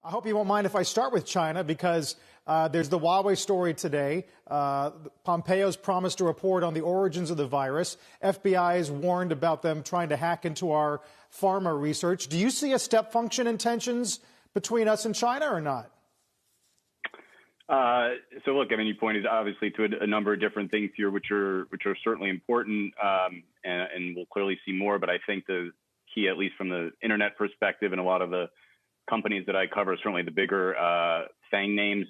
I hope you won't mind if I start with China because there's the Huawei story today. Pompeo's promised to report on the origins of the virus. FBI has warned about them trying to hack into our pharma research. Do you see a step function in tensions between us and China or not? So look, I mean, you pointed obviously to a number of different things here, which are certainly important, and we'll clearly see more. But I think the key, at least from the internet perspective, and a lot of the companies that I cover, certainly the bigger FANG names,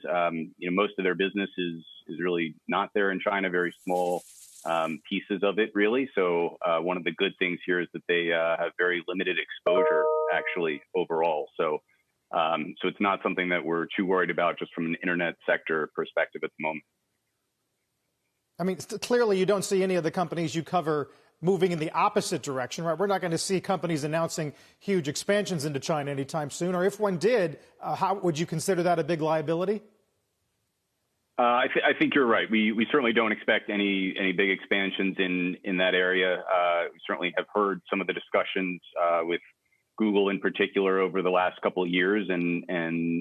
most of their business is really not there in China. Very small pieces of it, really. So one of the good things here is that they have very limited exposure, actually, overall. So it's not something that we're too worried about just from an internet sector perspective at the moment. I mean, clearly you don't see any of the companies you cover moving in the opposite direction, right? We're not going to see companies announcing huge expansions into China anytime soon. Or if one did, how would you consider that a big liability? I think you're right. We certainly don't expect any big expansions in that area. We certainly have heard some of the discussions with Google in particular over the last couple of years, and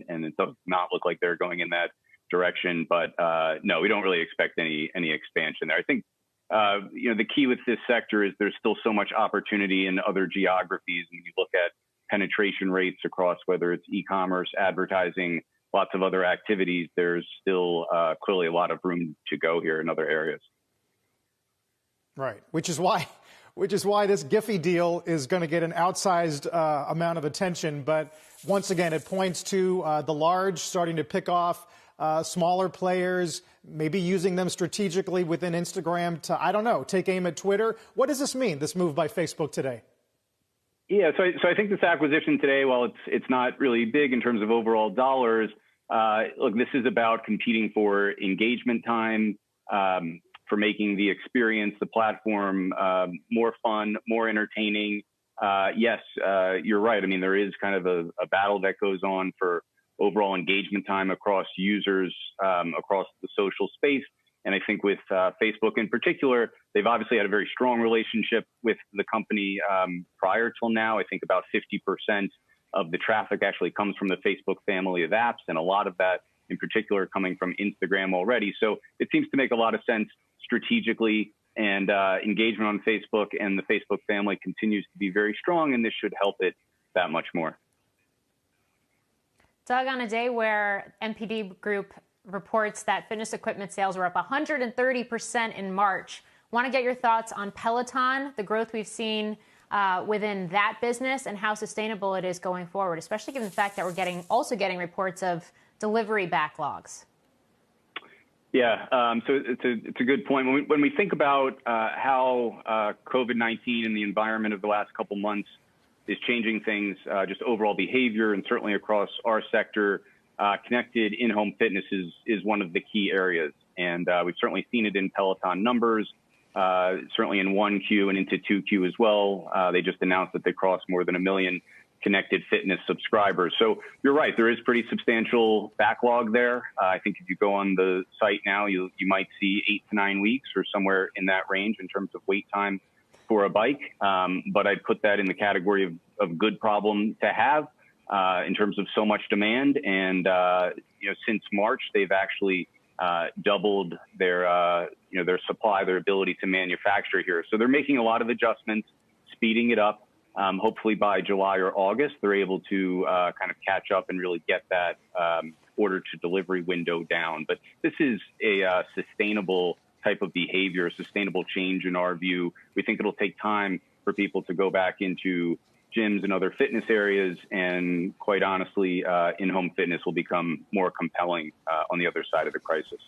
it does not look like they're going in that direction. But no, we don't really expect any expansion there. I think the key with this sector is there's still so much opportunity in other geographies. And when you look at penetration rates across whether it's e-commerce, advertising, lots of other activities, there's still clearly a lot of room to go here in other areas. Right, which is why this Giphy deal is going to get an outsized amount of attention. But once again, it points to the large starting to pick off smaller players, maybe using them strategically within Instagram to, I don't know, take aim at Twitter. What does this mean, this move by Facebook today? Yeah, so I think this acquisition today, while it's not really big in terms of overall dollars, look, this is about competing for engagement time, for making the experience, the platform, more fun, more entertaining. Yes, you're right. I mean, there is kind of a battle that goes on for overall engagement time across users, across the social space. And I think with Facebook in particular, they've obviously had a very strong relationship with the company prior till now. I think about 50% of the traffic actually comes from the Facebook family of apps, and a lot of that in particular coming from Instagram already. So it seems to make a lot of sense strategically, and engagement on Facebook and the Facebook family continues to be very strong, and this should help it that much more. Doug, on a day where NPD Group reports that fitness equipment sales were up 130% in March, want to get your thoughts on Peloton, the growth we've seen within that business, and how sustainable it is going forward, especially given the fact that we're also getting reports of delivery backlogs. Yeah, so it's a good point. When we think about how COVID-19 and the environment of the last couple months is changing things, just overall behavior, and certainly across our sector, connected in-home fitness is one of the key areas. And we've certainly seen it in Peloton numbers, certainly in 1Q and into 2Q as well. They just announced that they crossed more than 1 million connected fitness subscribers. So you're right, there is pretty substantial backlog there. I think if you go on the site now, you might see 8 to 9 weeks or somewhere in that range in terms of wait time for a bike. But I'd put that in the category of good problem to have in terms of so much demand. And since March, they've actually doubled their supply, their ability to manufacture here. So they're making a lot of adjustments, speeding it up. Hopefully by July or August, they're able to kind of catch up and really get that order to delivery window down. But this is a sustainable type of behavior, sustainable change in our view. We think it'll take time for people to go back into gyms and other fitness areas. And quite honestly, in-home fitness will become more compelling on the other side of the crisis.